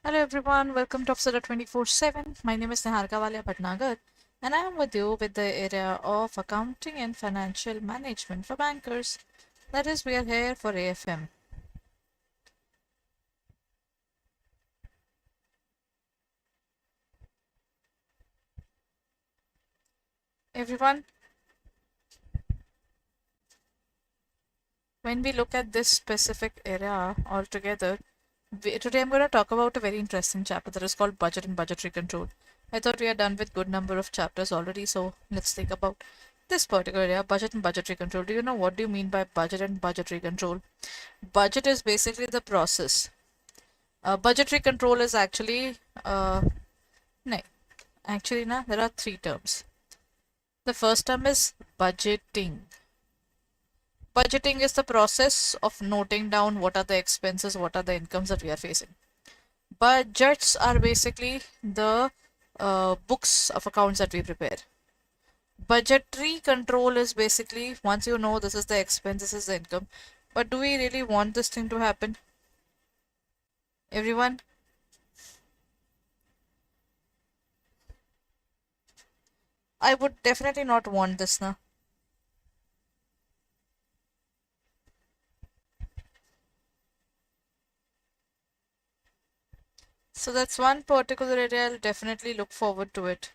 Hello everyone, welcome to Upsada 24/7. My name is Niharika Walia Bhatnagar and I am with you with the area of accounting and financial management for bankers. That is, we are here for AFM. Everyone, when we look at this specific area altogether, today I'm going to talk about a very interesting chapter that is called Budget and Budgetary Control. I thought we are done with good number of chapters already, so let's think about this particular area, budget and budgetary control. Do you know what do you mean by budget and budgetary control? Budget is basically the process. Budgetary control is actually, no, actually, there are three terms. The first term is budgeting. Budgeting is the process of noting down what are the expenses, what are the incomes that we are facing. Budgets are basically the books of accounts that we prepare. Budgetary control is basically once you know this is the expense, this is the income. But do we really want this thing to happen? Everyone? I would definitely not want this now. So that's one particular area I'll definitely look forward to it.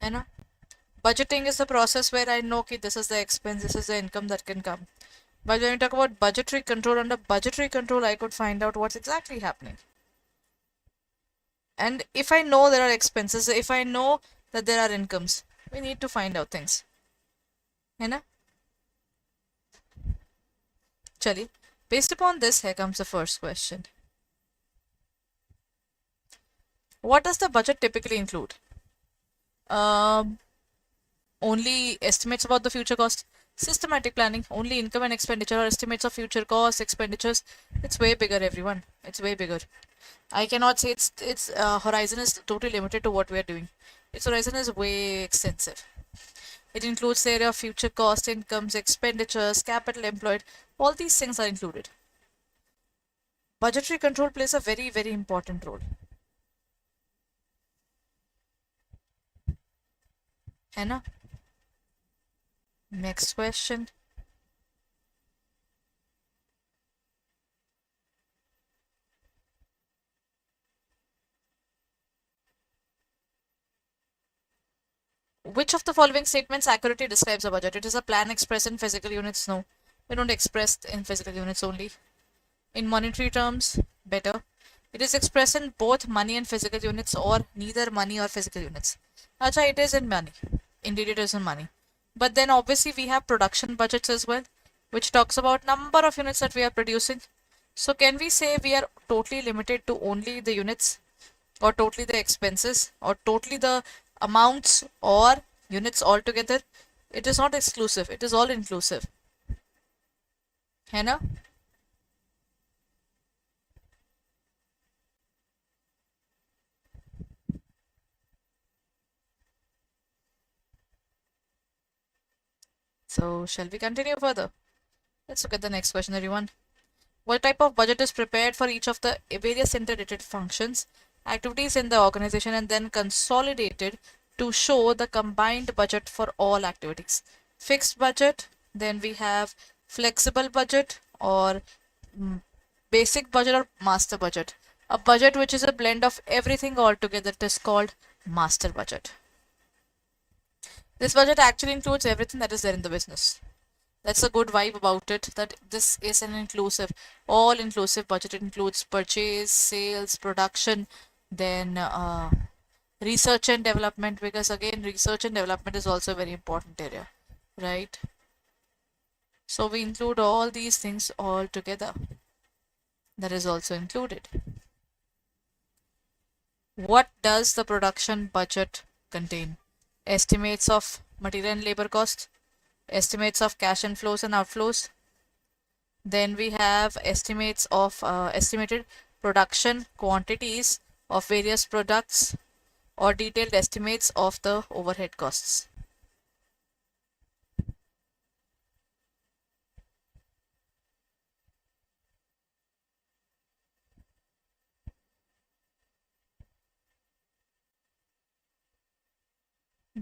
You know, budgeting is the process where I know okay, this is the expense, this is the income that can come. But when we talk about budgetary control, under budgetary control, I could find out what's exactly happening. And if I know there are expenses, if I know that there are incomes, we need to find out things. You know? Chali, based upon this, here comes the first question. What does the budget typically include? Um, Only estimates about the future cost. Systematic planning, only income and expenditure or estimates of future costs, expenditures. It's way bigger, everyone. It's way bigger. I cannot say its horizon is totally limited to what we are doing. Its horizon is way extensive. It includes the area of future cost, incomes, expenditures, capital employed. All these things are included. Budgetary control plays a very, very important role. है ना? Next question. Which of the following statements accurately describes a budget? It is a plan expressed in physical units. No, we don't express in physical units only. In monetary terms, better. It is expressed in both money and physical units or neither money or physical units. Acha, it is in money. Indeed, it is in money. But then obviously we have production budgets as well, which talks about number of units that we are producing. So can we say we are totally limited to only the units or totally the expenses or totally the amounts or units altogether? It is not exclusive. It is all inclusive. है ना? So shall we continue further? Let's look at the next question, everyone. What type of budget is prepared for each of the various interrelated functions, activities in the organization, and then consolidated to show the combined budget for all activities? Fixed budget, then we have flexible budget or basic budget or master budget. A budget which is a blend of everything all together is called master budget. This budget actually includes everything that is there in the business. That's a good vibe about it, that this is an inclusive, all inclusive budget. It includes purchase, sales, production, then research and development, because again research and development is also a very important area, right? So we include all these things all together. That is also included. What does the production budget contain? Estimates of material and labor costs, estimates of cash inflows and outflows. Then we have estimates of estimated production quantities of various products or detailed estimates of the overhead costs.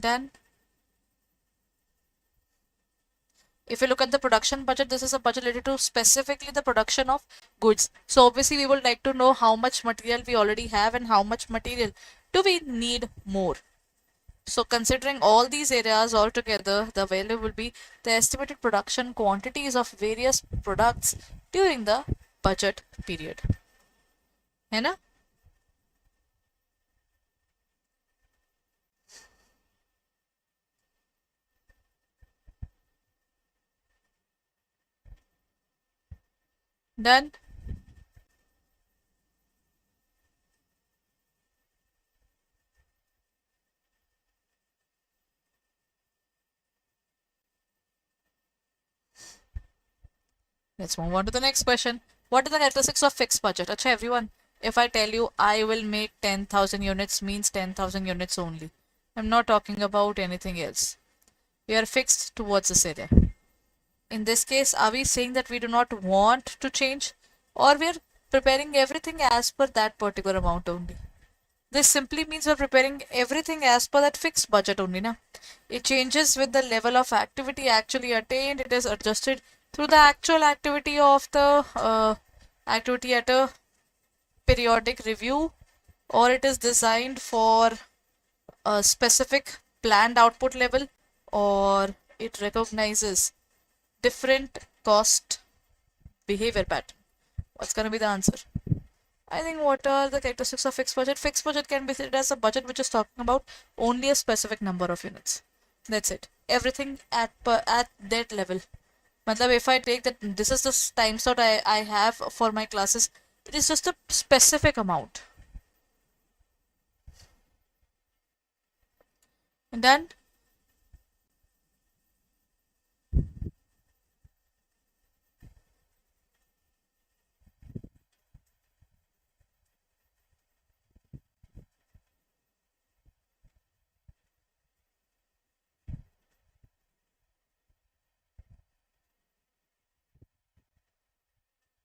Done. If you look at the production budget, this is a budget related to specifically the production of goods. So obviously we would like to know how much material we already have and how much material do we need more. So considering all these areas all together, the value will be the estimated production quantities of various products during the budget period. है ना? Done. Let's move on to the next question. What are the characteristics of fixed budget? Acha everyone, if I tell you I will make 10,000 units means 10,000 units only. I'm not talking about anything else. We are fixed towards this area. In this case, are we saying that we do not want to change, or we are preparing everything as per that particular amount only? This simply means we're preparing everything as per that fixed budget only, na? It changes with the level of activity actually attained. It is adjusted through the actual activity of the activity at a periodic review, or it is designed for a specific planned output level, or it recognizes different cost behavior pattern. What's going to be the answer? I think what are the characteristics of fixed budget? Fixed budget can be considered as a budget which is talking about only a specific number of units. That's it. Everything at that level. Matlab, if I take that this is the time slot I have for my classes, it is just a specific amount. And then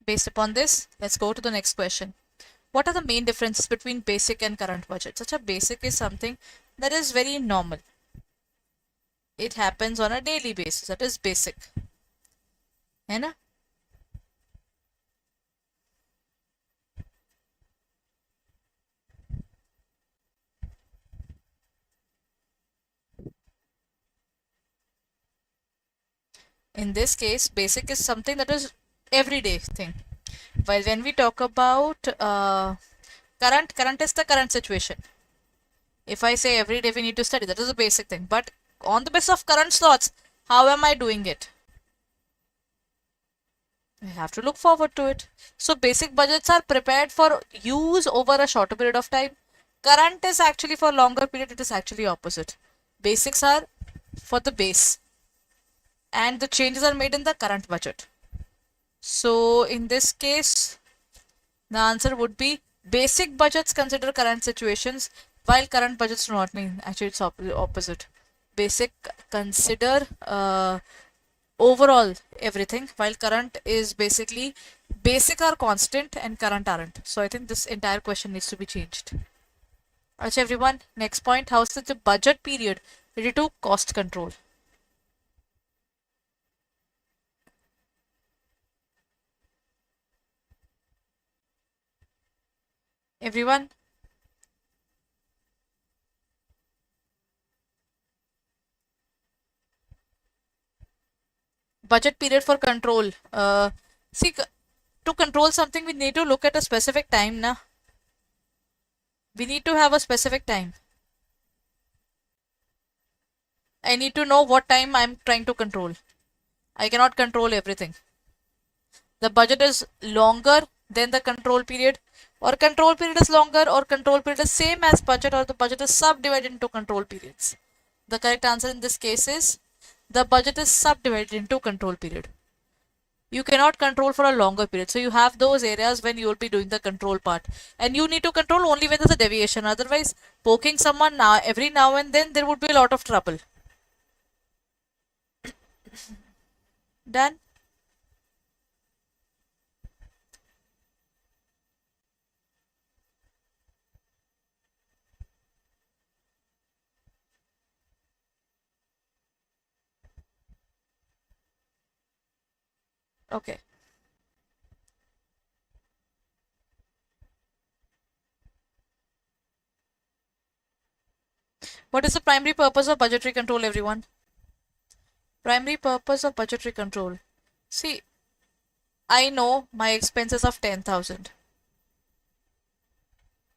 based upon this, let's go to the next question. What are the main differences between basic and current budget? Such a basic is something that is very normal. It happens on a daily basis. That is basic. है ना? In this case, basic is something that is everyday thing. While when we talk about current is the current situation. If I say every day we need to study, that is a basic thing. But on the basis of current thoughts, how am I doing it? I have to look forward to it. So basic budgets are prepared for use over a shorter period of time. Current is actually for longer period. It is actually opposite. Basics are for the base, and the changes are made in the current budget. So in this case, the answer would be basic budgets consider current situations, while current budgets do not mean. Actually, it's opposite. Basic consider overall everything, while current is basically basic are constant and current aren't. So I think this entire question needs to be changed. Alright, everyone. Next point: how is the budget period related to cost control? Everyone. Budget period for control. See, to control something, we need to look at a specific time, na? We need to have a specific time. I need to know what time I'm trying to control. I cannot control everything. The budget is longer than the control period, or control period is longer, or control period is same as budget, or the budget is subdivided into control periods. The correct answer in this case is the budget is subdivided into control period. You cannot control for a longer period. So you have those areas when you will be doing the control part, and you need to control only when there's a deviation. Otherwise, poking someone now every now and then, there would be a lot of trouble. Done? Okay. What is the primary purpose of budgetary control, everyone? Primary purpose of budgetary control. See, I know my expenses of 10,000.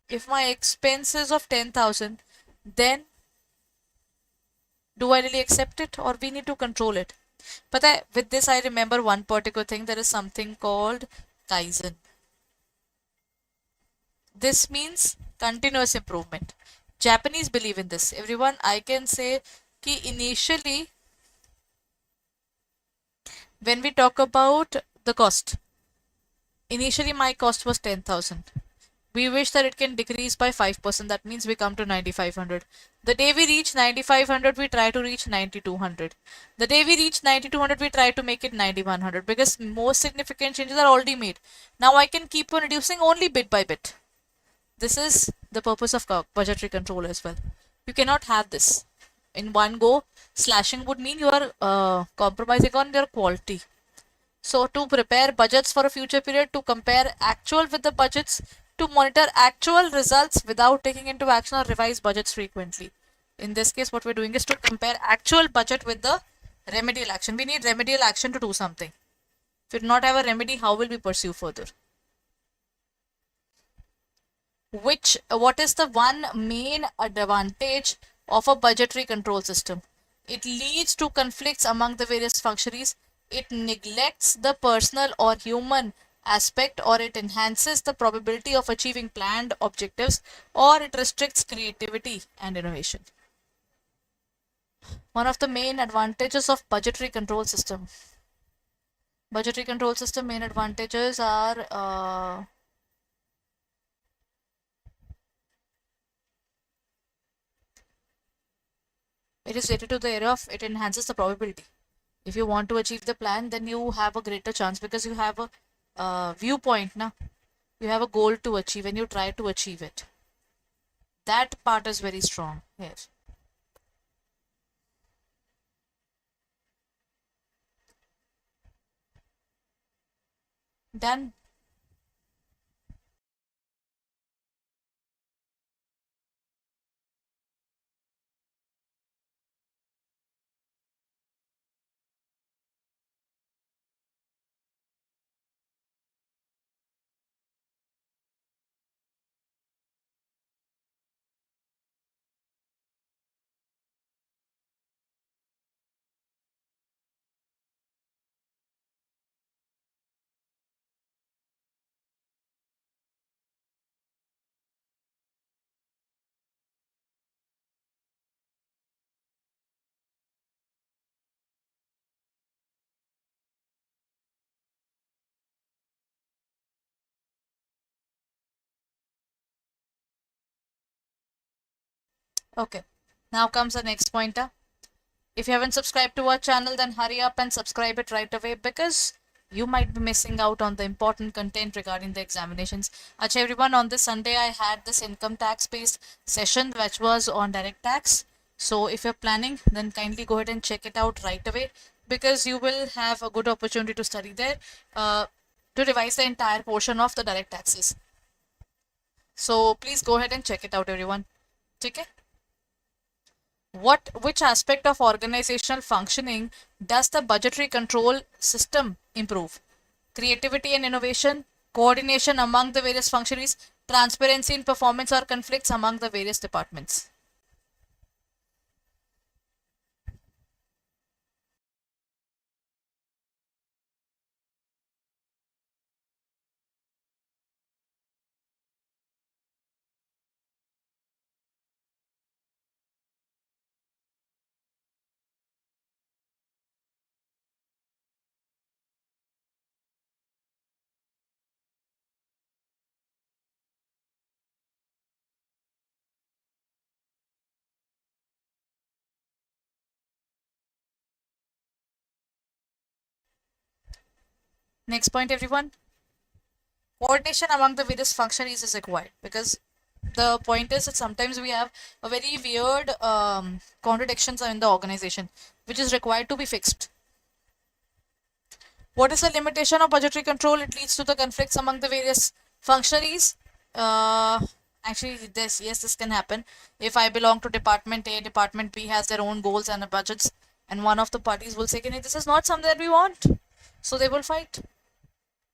If my expenses of 10,000, then do I really accept it or we need to control it? But with this, I remember one particular thing. There is something called Kaizen. This means continuous improvement. Japanese believe in this. Everyone, I can say ki initially, when we talk about the cost, initially my cost was 10,000. We wish that it can decrease by 5%. That means we come to 9,500. The day we reach 9,500, we try to reach 9,200. The day we reach 9,200, we try to make it 9,100 because most significant changes are already made. Now I can keep on reducing only bit by bit. This is the purpose of budgetary control as well. You cannot have this in one go. Slashing would mean you are compromising on your quality. So to prepare budgets for a future period, to compare actual with the budgets, to monitor actual results without taking into action or revise budgets frequently. In this case, what we're doing is to compare actual budget with the remedial action. We need remedial action to do something. If we do not have a remedy, how will we pursue further? What is the one main advantage of a budgetary control system? It leads to conflicts among the various functionaries. It neglects the personal or human aspect, or it enhances the probability of achieving planned objectives, or it restricts creativity and innovation. One of the main advantages of budgetary control system. Budgetary control system main advantages are it is related to the area of it enhances the probability. If you want to achieve the plan, then you have a greater chance because you have a viewpoint now. You have a goal to achieve and you try to achieve it. That part is very strong here. Done. Okay. Now comes the next pointer. If you haven't subscribed to our channel, then hurry up and subscribe it right away because you might be missing out on the important content regarding the examinations. Acha everyone, on this Sunday I had this income tax based session which was on direct tax. So if you're planning, then kindly go ahead and check it out right away because you will have a good opportunity to study there to revise the entire portion of the direct taxes. So please go ahead and check it out, everyone. Okay? Which aspect of organizational functioning does the budgetary control system improve? Creativity and innovation, coordination among the various functionaries, transparency in performance, or conflicts among the various departments. Next point, everyone. Coordination among the various functionaries is required because the point is that sometimes we have a very weird contradictions in the organization which is required to be fixed. What is the limitation of budgetary control? It leads to the conflicts among the various functionaries. Uh, Actually, this can happen. If I belong to Department A, Department B has their own goals and budgets, and one of the parties will say, this is not something that we want. So they will fight.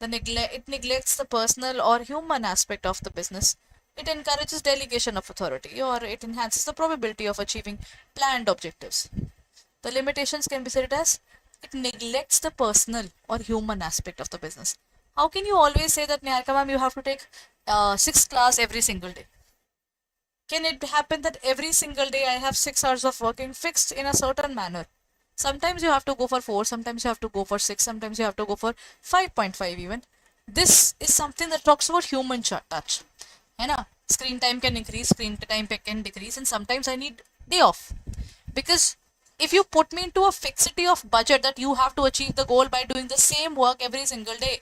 It neglects the personal or human aspect of the business. It encourages delegation of authority, or it enhances the probability of achieving planned objectives. The limitations can be said as it neglects the personal or human aspect of the business. How can you always say that, Niharika ma'am, you have to take 6th class every single day? Can it happen that every single day I have 6 hours of working fixed in a certain manner? Sometimes you have to go for 4, sometimes you have to go for 6, sometimes you have to go for 5.5 even. This is something that talks about human touch. है ना? Screen time can increase, screen time can decrease, and sometimes I need day off. Because if you put me into a fixity of budget that you have to achieve the goal by doing the same work every single day,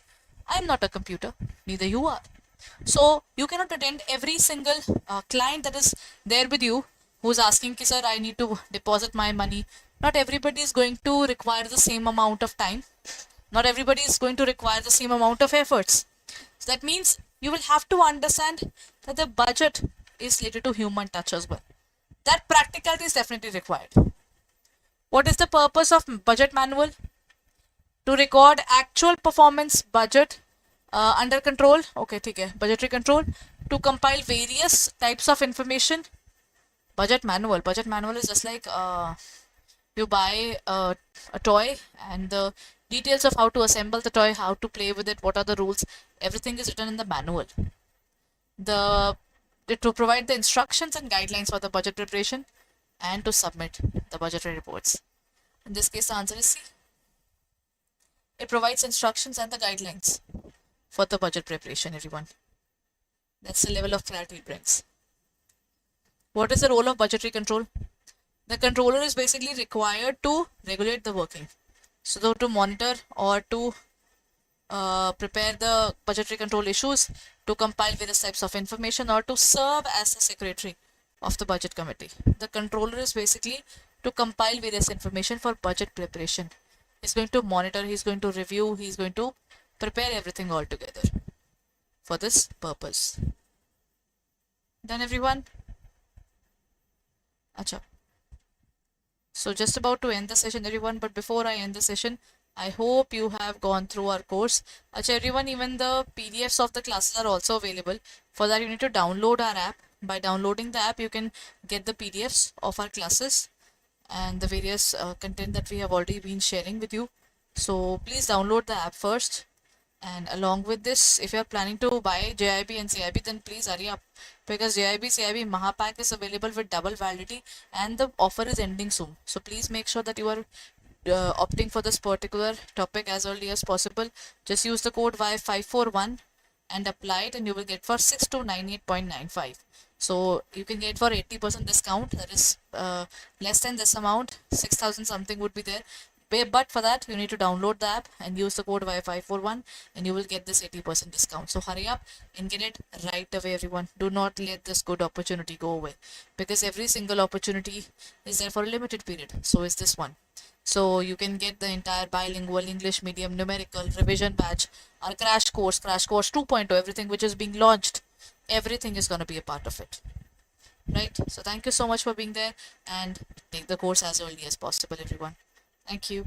I'm not a computer, neither you are. So you cannot attend every single client that is there with you who's asking, sir, I need to deposit my money. Not everybody is going to require the same amount of time. Not everybody is going to require the same amount of efforts. So that means you will have to understand that the budget is related to human touch as well. That practicality is definitely required. What is the purpose of budget manual? To record actual performance budget under control. Okay, okay. Budgetary control. To compile various types of information. Budget manual. Budget manual is just like you buy a toy and the details of how to assemble the toy, how to play with it, what are the rules. Everything is written in the manual. To provide the instructions and guidelines for the budget preparation and to submit the budgetary reports. In this case, the answer is C. It provides instructions and the guidelines for the budget preparation, everyone. That's the level of clarity it brings. What is the role of budgetary control? The controller is basically required to regulate the working. So to monitor or to prepare the budgetary control issues, to compile various types of information, or to serve as the secretary of the budget committee. The controller is basically to compile various information for budget preparation. He's going to monitor, he's going to review, he's going to prepare everything all together for this purpose. Done, everyone? Acha. So just about to end the session, everyone, but before I end the session, I hope you have gone through our course. Acha, everyone, even the PDFs of the classes are also available. For that, you need to download our app. By downloading the app, you can get the PDFs of our classes and the various content that we have already been sharing with you. So please download the app first. And along with this, if you are planning to buy JAIIB and CIB, then please hurry up, because JAIIB, CIB, Mahapack is available with double validity and the offer is ending soon. So please make sure that you are opting for this particular topic as early as possible. Just use the code Y541 and apply it, and you will get for 6298.95. So you can get for 80% discount. That is less than this amount, 6,000 something would be there. But for that, you need to download the app and use the code Y541, and you will get this 80% discount. So hurry up and get it right away, everyone. Do not let this good opportunity go away, because every single opportunity is there for a limited period. So is this one. So you can get the entire bilingual English medium numerical revision batch, our crash course 2.0, everything which is being launched. Everything is going to be a part of it. Right? So thank you so much for being there, and take the course as early as possible, everyone. Thank you.